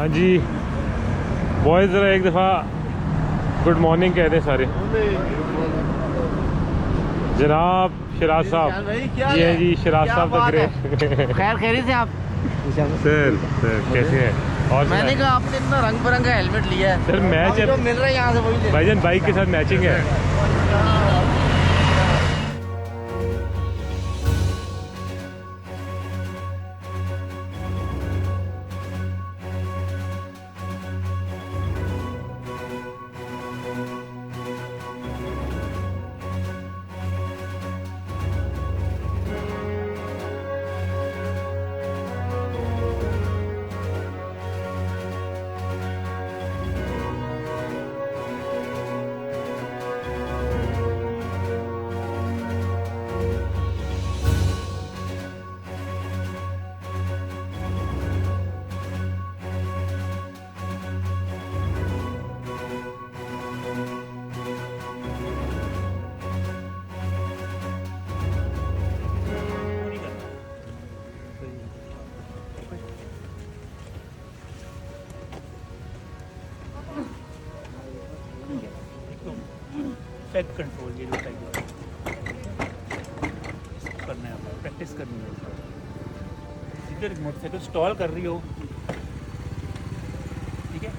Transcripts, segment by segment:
हाँ जी बॉयज़ ज़रा एक दफ़ा गुड मॉर्निंग कह दें सारे। जनाब शराज साहब, जी हैं जी, शराज साहब लग रहे। खैर खैरी से आप सर कैसे हैं? और मैंने कहा आपने इतना रंग बिरंगा हेलमेट लिया है सर मैच जो मिल रहा है यहाँ से वही ले। भाईजान बाइक के साथ मैचिंग है। पैक कंट्रोल ये जो चाहिए इसको करना है, आपको प्रैक्टिस करनी है। इधर मोटरसाइकिल स्टॉल कर रही हो, ठीक है,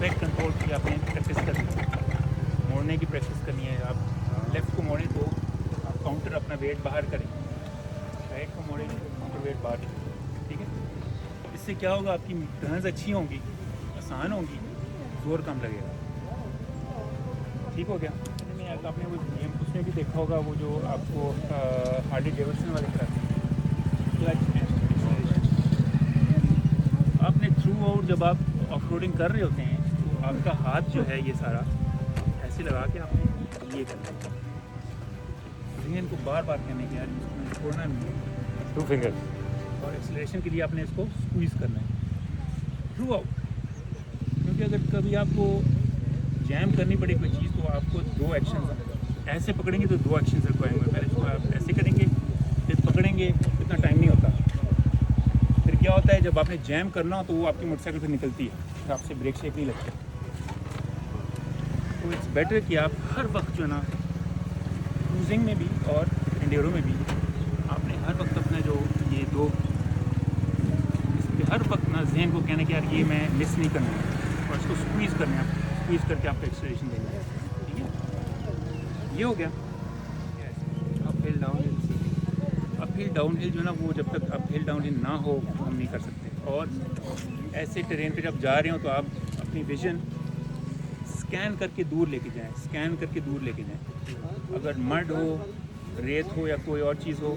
पैक कंट्रोल की आपने प्रैक्टिस करनी है, मोड़ने की प्रैक्टिस करनी है। आप लेफ़्ट को मोड़ें तो आप काउंटर अपना वेट बाहर करें, राइट को मोड़ें तो काउंटर वेट बाहर करें, ठीक है। इससे क्या होगा, आपकी टर्न्स अच्छी होंगी, आसान होंगी, जोर कम लगेगा। ठीक हो गया। मैं आपने वो गेम उसमें भी देखा होगा, वो जो आपको हार्ली डेविडसन वाले करते हैं, आपने थ्रू आउट जब आप ऑफ रोडिंग कर रहे होते हैं तो आपका हाथ जो है ये सारा ऐसे लगा के आपने ये करना है, जहन को बार बार कहने के यार छोड़ना नहीं है, 2 फिंगर्स, और एक्सेलरेशन के लिए आपने इसको स्क्वीज़ करना है थ्रू आउट। क्योंकि अगर कभी आपको जैम करनी पड़ी कोई चीज़ तो आपको 2 एक्शन ऐसे पकड़ेंगे तो 2 एक्शन रिक्वायर होंगे। पहले इसको आप ऐसे करेंगे फिर पकड़ेंगे, इतना टाइम नहीं होता। फिर क्या होता है, जब आपने जैम करना हो तो वो आपकी मोटरसाइकिल फिर निकलती है, फिर आपसे ब्रेक शेक नहीं लगती। तो इट्स बेटर कि आप हर वक्त जो है ना, क्रूजिंग में भी और एंड्योरो में भी आपने हर वक्त अपना जो ये 2 इस पर हर वक्त ना जहन को कहने कि यार ये मैं मिस नहीं करना है, और इसको स्क्वीज़ करना है, स्क्वीज़ करके आपको एक्सेलरेशन देना है, ठीक है। ये हो गया। अपहिल डाउन हिल जो है ना, वो जब तक अपहिल डाउन हिल ना हो हम नहीं कर सकते। और ऐसे टेरेन पे जब जा रहे हो तो आप अपनी विजन स्कैन करके दूर लेके जाएं, स्कैन करके दूर लेके जाएं। अगर मड हो, रेत हो या कोई और चीज़ हो,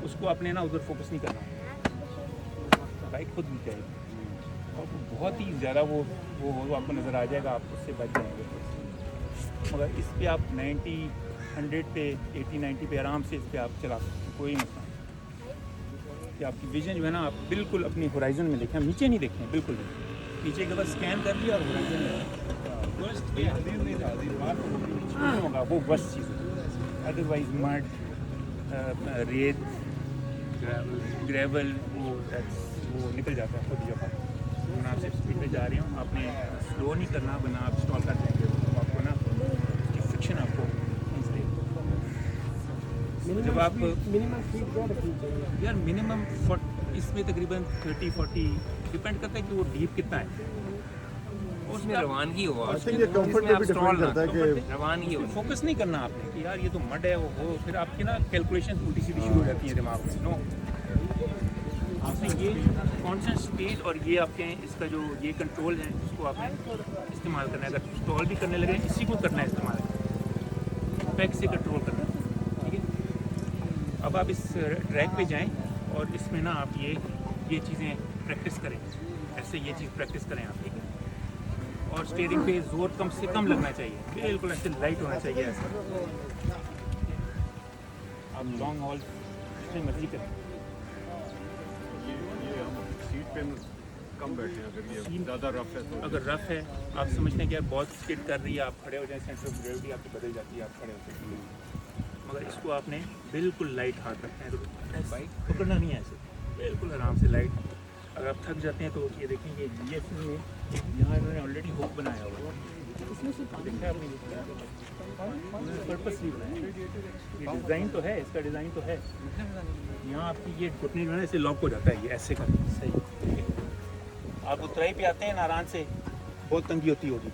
उसको आपने ना उधर फोकस नहीं करना, बाइक खुद भी जाएगी। और बहुत ही ज़्यादा वो हो तो आपको नज़र आ जाएगा, आप उससे बच जाएंगे। मगर इस पे आप 90, 100 पे, 80, 90 पे आराम से इस पे आप चला सकते हैं, कोई मसला नहीं। कि आपकी विजन जो है ना, आप बिल्कुल अपनी होराइजन में देखें, नीचे नहीं देखें, बिल्कुल नहीं। नीचे के बाद स्कैन कर लिया और होराइजन में होगा, वो बस चीज़ होगी। अदरवाइज मड, रेत, ग्रेवल वो निकल जाता है खुद जब आप सिर्फ स्पीड पे जा रहे हो। आपने स्लो नहीं करना, वरना आप स्टॉल कर देंगे, तो आपको ना उसकी फ्रिक्शन आपको इसलिए जब आप मिनिमम स्पीड क्या रखनी चाहिए यार मिनिमम इसमें तकरीबन 30-40 डिपेंड करता है कि वो डीप कितना है, उसमें रवानगी हो, रवानगी हो। फोकस नहीं करना आपने कि यार ये तो मड है, वो फिर आपकी ना कैलकुलेशन उल्टी सीधी शुरू हो जाती है दिमाग में। नो, आपने ये कॉन्स्टेंट स्पीड और ये आपके इसका जो ये कंट्रोल है, इसको आपने इस्तेमाल करना है। अगर स्टॉल भी करने लगे, इसी को करना है इस्तेमाल, पैक से कंट्रोल करना है, ठीक है। अब आप इस ट्रैक पे जाएं और इसमें ना आप ये चीज़ें प्रैक्टिस करें, ऐसे ये चीज़ प्रैक्टिस करें आप, ठीक है। और स्टीयरिंग पे जोर कम से कम लगना चाहिए, बिल्कुल ऐसे लाइट होना चाहिए ऐसा। आप लॉन्ग हॉल जितनी मर्जी करें, सीट पे कम बैठे हैं अगर ये ज़्यादा रफ है तो। अगर रफ है, आप समझते हैं कि यार बहुत स्किड कर रही है, आप खड़े हो जाएं, सेंटर ऑफ ग्रेविटी आपकी बदल जाती है, आप खड़े होते हैं। मगर इसको आपने बिल्कुल लाइट हाथ रखना है, तो बाइक पकड़ना नहीं है ऐसे, बिल्कुल आराम से लाइट अगर आप थक जाते हैं तो ये देखेंगे ये में यहाँ इन्होंने ऑलरेडी हुक बनाया हुआ है, इसमें से देखा है आपने पर्पसली बनाया है। ये डिज़ाइन तो है, इसका डिज़ाइन तो है। यहाँ आपकी ये घुटने जो है ऐसे लॉक हो जाता है, ये ऐसे कर सही। आप उतराई पे आते हैं नारायण से, बहुत तंगी होती होगी,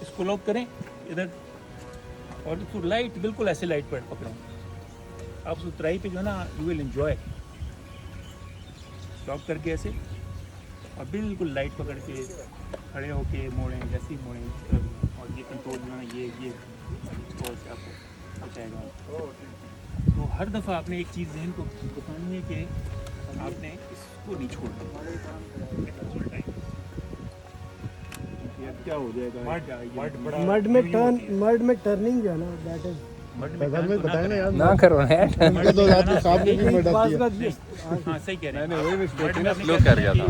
इसको लॉक करें इधर और इसको लाइट बिल्कुल ऐसे लाइट पर पकड़ें। आप उस उतराई पे जो है ना यू विल एंजॉय, लॉक करके ऐसे और बिल्कुल लाइट पकड़ के खड़े होके मोड़ें, जैसे ही मोड़ें इस तरफ, और ये कंट्रोल जो है ये और से आपको बचाएगा। तो हर दफ़ा आपने एक चीज़ जहन को बतानी है कि आपने इसको नहीं छोड़ना। क्या हो जाएगा मड में टर्निंग जो है ना दैट इज ना करो ना यार। हाँ सही कह रहे हैं, वही मिस्टेक है ना, स्लो कर गया था।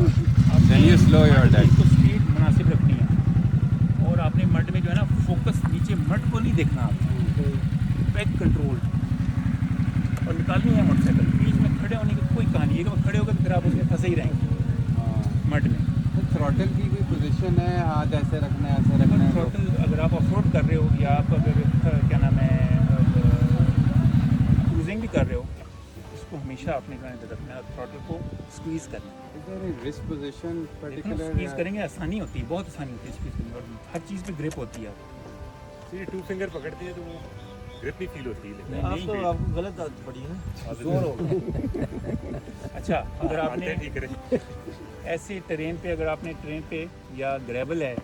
Then you slow your dad. इसको स्पीड मुनासिब रखनी है और आपने मड में जो है ना फोकस नीचे मड को नहीं देखना, आपको बैक कंट्रोल और निकालनी है मोटरसाइकिल। बीच में खड़े होने की कोई कहानी है कि खड़े होकर फिर आप उसमें फंसे ही रहेंगे मड में। थ्रॉटल की कोई पोजीशन है, हाथ ऐसे रखना है ऐसे रखना है? थ्रॉटल अगर आप ऑफ रोड कर रहे हो या आप अगर क्या नाम है क्रूजिंग भी कर रहे हो, इसको हमेशा आपने रखना है, थ्रॉटल को स्क्वीज़ करना है। रिस्ट पोजीशन पर्टिकुलर स्क्वीज़ करेंगे आसानी होती है, बहुत आसानी होती है स्क्वीज़ करने, और हर चीज़ पे ग्रिप होती है। तो ये 2 फिंगर पकड़ती है तो वो ग्रिप नहीं फील होती है, लेकिन आप तो आपको गलत आदत पड़ी है ना, जोर हो गया। अच्छा अगर आपने ठीक रहे ऐसे ट्रेन पे, अगर आपने ट्रेन पे या ग्रेवल है,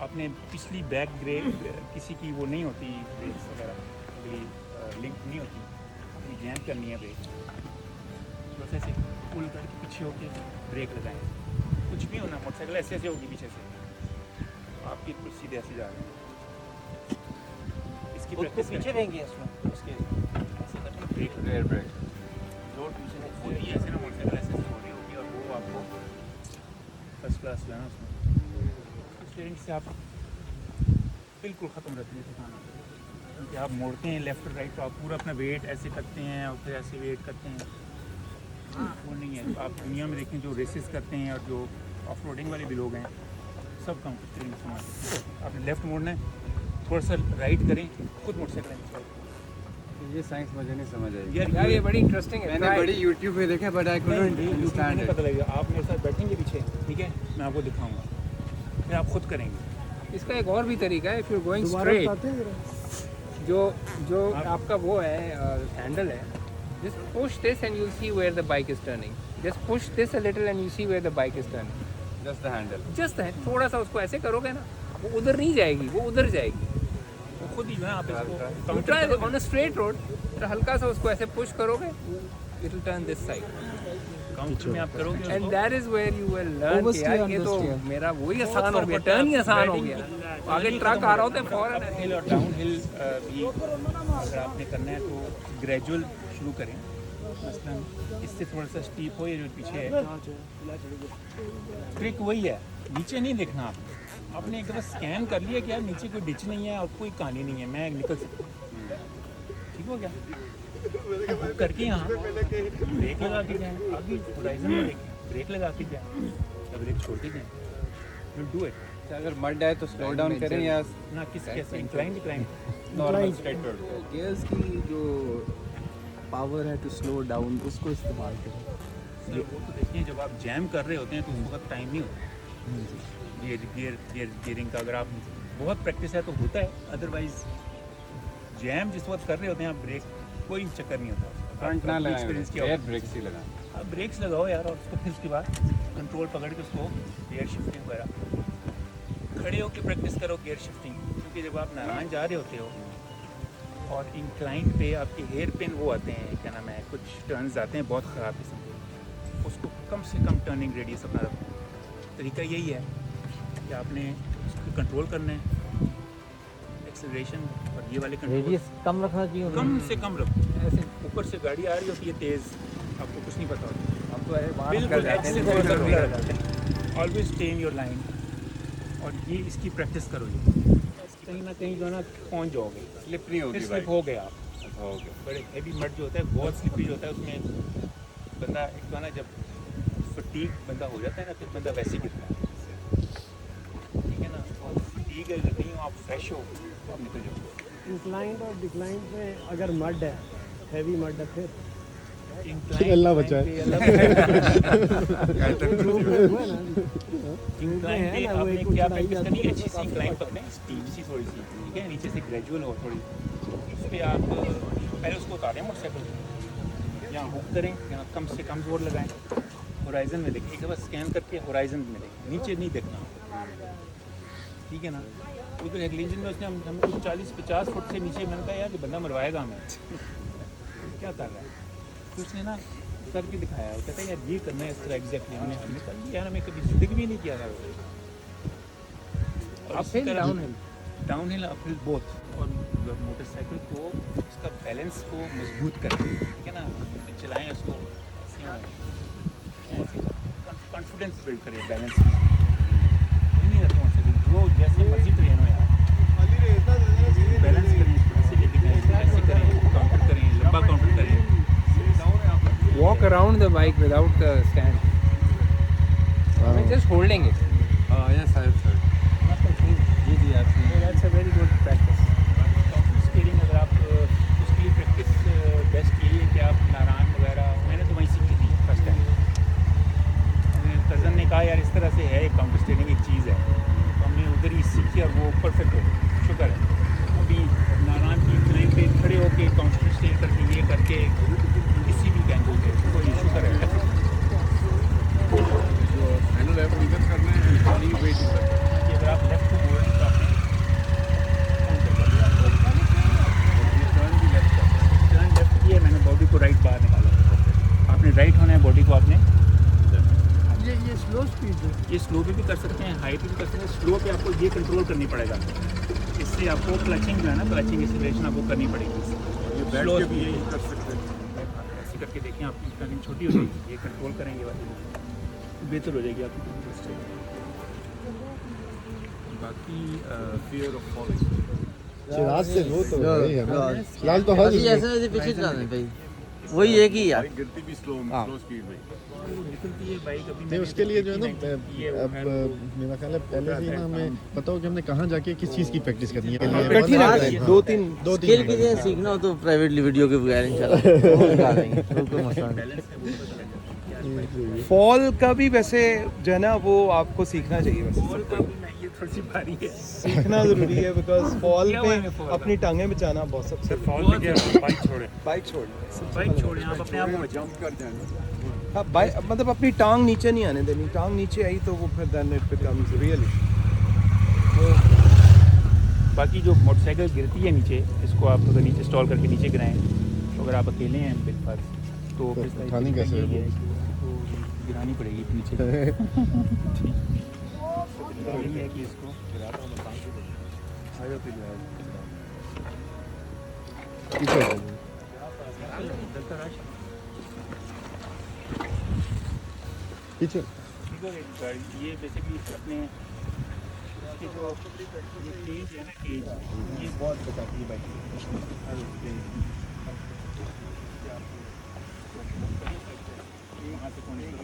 आपने पिछली बैक ब्रेक किसी की वो नहीं होती, ब्रेक्स वगैरह लिंक नहीं होती, अपनी जैम करनी है ब्रेक, बस ऐसे पुल करके पीछे होके ब्रेक लगाएं। कुछ भी होना, मोटरसाइकिल ऐसे ऐसे होगी पीछे से, आप बिल्कुल सीधे ऐसे जा रहे हैं। इसकी उसको प्रैक्टिस पीछे देंगे इसमें उसके ऐसे करके ब्रेक एयर ब्रेक। लोड पीछे नहीं होती है ऐसे ना, मोटरसाइकिल ऐसे ऐसे हो रही होगी और वो आपको फर्स्ट क्लास जो है ना उसमें स्टीयरिंग से आप बिल्कुल ख़त्म रहती है थकान, क्योंकि आप मोड़ते हैं लेफ्ट और राइट, तो आप पूरा अपना वेट ऐसे करते हैं और फिर ऐसे वेट करते हैं, वो नहीं है। आप दुनिया में देखें जो रेसेस करते हैं और जो ऑफ रोडिंग वाले भी लोग हैं, सब काम स्टीयरिंग संभाल, आपने लेफ्ट मोड़ना है, थोड़ा सा राइट करें, खुद मोटरसाइकिल। ये साइंस मुझे नहीं समझ आई। यार ये बड़ी इंटरेस्टिंग है। मैंने बड़ी YouTube पे देखा but I couldn't understand it. पता लगेगा, आप मेरे साथ बैठेंगे पीछे, ठीक है, मैं आपको दिखाऊंगा, फिर आप खुद करेंगे। इसका एक और भी तरीका है, इफ यू गोइंग स्ट्रेट, जो आपका वो है हैंडल है, just push this and you see where the bike is turning, just push this a little and you see where the bike is turning, just the handle, just थोड़ा सा उसको ऐसे करोगे ना, वो उधर नहीं जाएगी, वो उधर जाएगी। वो खुद ही जो है आप इसको You try on a straight road, तो हल्का सा उसको ऐसे पुश करोगे, it will turn this side, counter में आप करोगे and उसको, that is where you will learn कि यार ये तो मेरा वही आसान हो गया, टर्न ही आसान हो गया, आगे ट्रक आ रहा होता है फौरन हिल और डाउन हिल भी अगर आपने करना है तो ग्रेजुअल शुरू करें। मसलन इससे थोड़ा सा स्टीप हो, ये जो पीछे है, ट्रिक वही है, नीचे नहीं देखना आपने एक दफ़ा स्कैन कर लिया कि यार नीचे कोई डिच नहीं है और कोई कहानी नहीं है, मैं निकल सकता हूँ, ठीक हो गया, करके यहाँ ब्रेक लगा के जाएँ, आगे होराइजन में ब्रेक लगा के जाएँ, ब्रेक छोड़ के जाएँ, विल डू इट। अगर मड है तो स्लो डाउन करें या ना किस कैसे incline decline, normal straight road? Gears की जो पावर है टू स्लो डाउन उसको इस्तेमाल करें। सर वो तो देखिए जब आप जैम कर रहे होते हैं तो उस वक्त टाइम नहीं होता, गियरिंग का अगर आप बहुत प्रैक्टिस है तो होता है, अदरवाइज जैम जिस वक्त कर रहे होते हैं आप ब्रेक कोई चक्कर नहीं होता, फ्रंट ना लगाएं, एक्सपीरियंस किया एयर होगा। ब्रेक्स ही लगाएं। आप ब्रेक्स लगाओ यार, और उसको फिर उसके बाद कंट्रोल पकड़ के उसको गियर शिफ्टिंग वगैरह खड़े होकर प्रैक्टिस करो गियर शिफ्टिंग, क्योंकि जब आप नारायण जा रहे होते हो और इंक्लाइन पे आपके हेयर पिन वो आते हैं, क्या नाम है, कुछ टर्न्स आते हैं बहुत ख़राब किस्म के, उसको कम से कम टर्निंग रेडियस अपना रखो। तरीका यही है कि आपने उसको कंट्रोल करना है, एक्सेलरेशन और ये वाले कंट्रोल रेडियस कम रखना चाहिए, कम से कम रखो। ऐसे ऊपर से गाड़ी आ रही होती है तेज़, आपको कुछ नहीं पता होता, आपको बिल्कुल acceleration, always stay in your line, और ये इसकी प्रैक्टिस करो, ये कहीं ना कहीं जो है ना पहुँच जाओगे, स्लिप नहीं फिर होगी स्लिप बाइक। हो गया आप, अच्छा हो गया। बड़े हैवी मड जो होता है बहुत स्लिपरी होता है, उसमें बंदा एक तो है ना जब फटीक बंदा हो जाता है ना, फिर बंदा वैसे गिरता है, ठीक है ना। और फटीक अगर नहीं हो, आप फ्रेश हो तो आप निकल जाओ। इंक्लाइंड और डिक्लाइंड में अगर मड है, हैवी मड है, फिर अल्लाह बचाए। इंक्लाइन पे आपने क्या प्रैक्टिस करनी है, अच्छी सी इंक्लाइन पकड़े, स्टीप सी थोड़ी सी, ठीक है, नीचे से ग्रेजुअल हो थोड़ी, उस पर आप पहले उसको उतारें मोटरसाइकिल, यहाँ हुक करें, यहाँ कम से कम जोर लगाएं, होराइजन में देखें, एक बार स्कैन करके होराइजन में देखें, नीचे नहीं देखना, ठीक है ना। उधर एग्लिजन में उसने हमें कुछ 40-50 फुट से नीचे, मैंने कहा यार कि बंदा मरवाएगा हमें, क्या कर रहा है, तो उसने ना करके दिखाया, वो कहता है यार ये करना है इस तरह एग्जैक्टली, हमने कर लिया यार, हमें कभी जिंदगी में नहीं किया था। Uphill down hill uphill both, और मोटरसाइकिल को उसका बैलेंस को मजबूत करें, ठीक है ना, चलाएं उसको, कॉन्फिडेंस बिल्ड करें, बैलेंस नहीं रहता मोटरसाइकिल, जो जैसे मर्जी ट्रेन हो यार, बैलेंस करें, ऐसे लेके जाएं, ऐसे करें, काउंटर करें, लंबा काउंटर करें। Walk around the bike without the stand. I mean, just holding it. yes, sir. जी जी आप That's a very good practice. Counter steering अगर आप उसके लिए प्रैक्टिस बेस्ट यही है कि आप नारायण वगैरह, मैंने तो वहीं सीखी थी फर्स्ट टाइम। मेरे कज़न ने कहा यार इस तरह से है काउंटर स्टीयरिंग एक चीज़ है, तो हमने उधर ही सीखी और वो परफेक्ट हो, शुक्र है। अभी नारायण की लाइन पे खड़े होके काउंटर स्टीयर करके ये करके किसी भी एंगल पे कोई इशू कर रहा है, जो हैंडल है वो इधर करना है, खाली वेट इधर। अगर आप लेफ्ट को मोड़ तो आपने टर्न लेफ्ट किया, मैंने बॉडी को राइट बाहर निकाला, आपने राइट होना है, बॉडी को आपने ये स्लो स्पीड है। ये स्लो पे भी कर सकते हैं, हाई पे भी कर सकते हैं। स्लो पे आपको ये कंट्रोल करनी पड़ेगा, इससे आपको क्लचिंग जो है ना, क्लचिंग एक्सीलरेशन आपको करनी पड़ेगी। ये बैठ Slow के भी speed यही कर सकते हैं। ऐसे करके देखें, आपकी टर्निंग छोटी हो जाएगी, ये कंट्रोल करेंगे वाली बेहतर हो जाएगी आपकी कंट्रोल। बाकी Fear of falling. चिराग से वो तो वही है ना, फिलहाल तो हर अभी ऐसे ऐसे पीछे चलाने भाई, वही एक ही यार। बाइक गिरती भी स्लो स्पीड में। निकलती है बाइक अभी नहीं, उसके लिए जो है ना, अब मेरा ख्याल है पहले से ही ना हमें पता हो कि हमने कहाँ जाके किस चीज़ की प्रैक्टिस करनी है। कठिन है, दो तीन स्किल की चीज़ सीखना हो तो प्राइवेटली वीडियो के बगैर इंशाल्लाह निकालेंगे, कोई मसला नहीं। फॉल का भी वैसे जो है ना वो आपको सीखना चाहिए, वैसे बॉल का भी नहीं, ये थोड़ी सी भारी है। सीखना जरूरी है, बिकॉज फॉल क्या हुआ है पे fall का? अपनी टांगें बचाना बहुत सबसे फॉल में क्या, बाइक छोड़े, बाइक छोड़ बाइक छोड़े, आप अपने आप को बचाओ। जंप कर जाना। हाँ, बाइक मतलब अपनी टांग नीचे नहीं आने देनी, टांग नीचे आई तो वो फिर देन इट बिकम्स रियली। बाकी जो मोटरसाइकिल गिरती है नीचे, इसको आप अगर नीचे स्टॉल करके नीचे गिराएं, तो अगर आप अकेले हैं बिलफर्ज तो फिर इसका उठानी तरीका कैसे यही है है कि उसको गिरानी पड़ेगी नीचे। यही है कि इसको पीछे पीछे ये बेसिकली अपने इसके जो ये केज है ना, केज ये बहुत बताती है बाइक।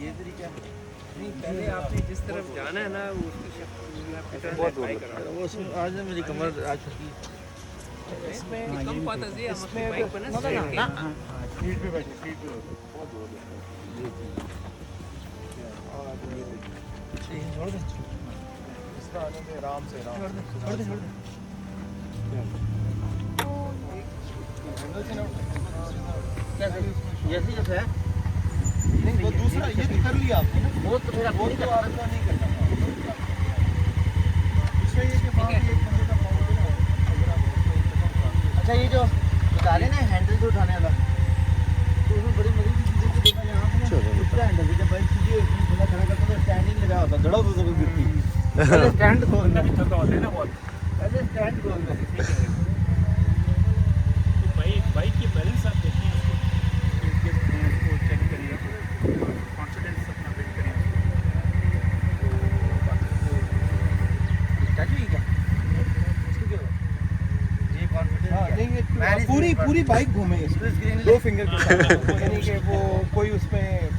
ये तरीका नहीं, पहले आपने जिस तरफ जाना है ना वो बहुत वो आज ना मेरी कमर आज चुकी इसमें कम पाता है, इसमें बाइक पर ना सीट पे बैठे, सीट पे बहुत जोर है। इसका आने में आराम से जैसे जैसे है नहीं, वो दूसरा ये तो कर लिया आपने ना, वो तो फिर वो तो आपका नहीं करना। इसमें ये कि वहाँ भी एक बंदे का पाँव है ना, अगर आप अच्छा ये जो बता रहे ना हैंडल से उठाने वाला, तो उसमें बड़ी मजे की चीज़ें तो देखा यहाँ पे ना, उसका हैंडल जब बाइक सीधी होती है, बंदा खड़ा करता तो स्टैंड ही लगा होता, धड़ा होता तो गिरती। पहले स्टैंड खोलना अच्छा तो होता है ना बहुत। पहले स्टैंड खोलना। तो बाइक की बैलेंस आप देखें, उसको चेक करिए, कॉन्फिडेंस अपना बिल्ड करें। ये कॉन्फिडेंस हाँ, नहीं ये पूरी बाइक घूमे इसमें, दो फिंगर के साथ, यानी कि वो कोई उसमें